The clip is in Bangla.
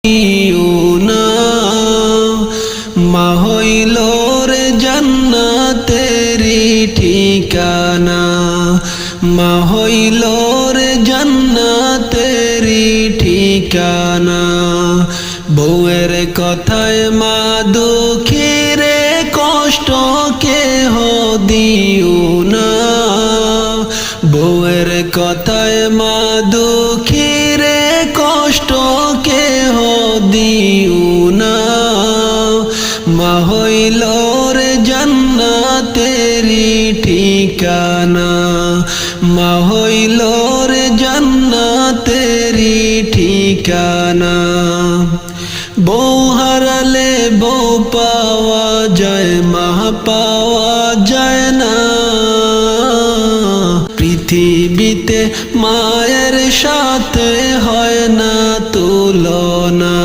দিও না। মা হইল রে জান্নাতেরি ঠিকানা, মা হইল রে জান্নাতেরি ঠিকানা। বউয়ের কথায় মা দুঃখী রে কষ্ট কেহ দিও না। বউয়ের কথায় মা দুঃখী রে কষ্ট কেহ দিও না। মা হইল রে জান্নাতেরি ঠিকানা, মা হইল রে জান্নাতেরি ঠিকানা। বউ হারালে বউ পাওয়া যায়, মা পাওয়া যায় না। পৃথিবীতে মায়ের সাথে হয় না তুলনা।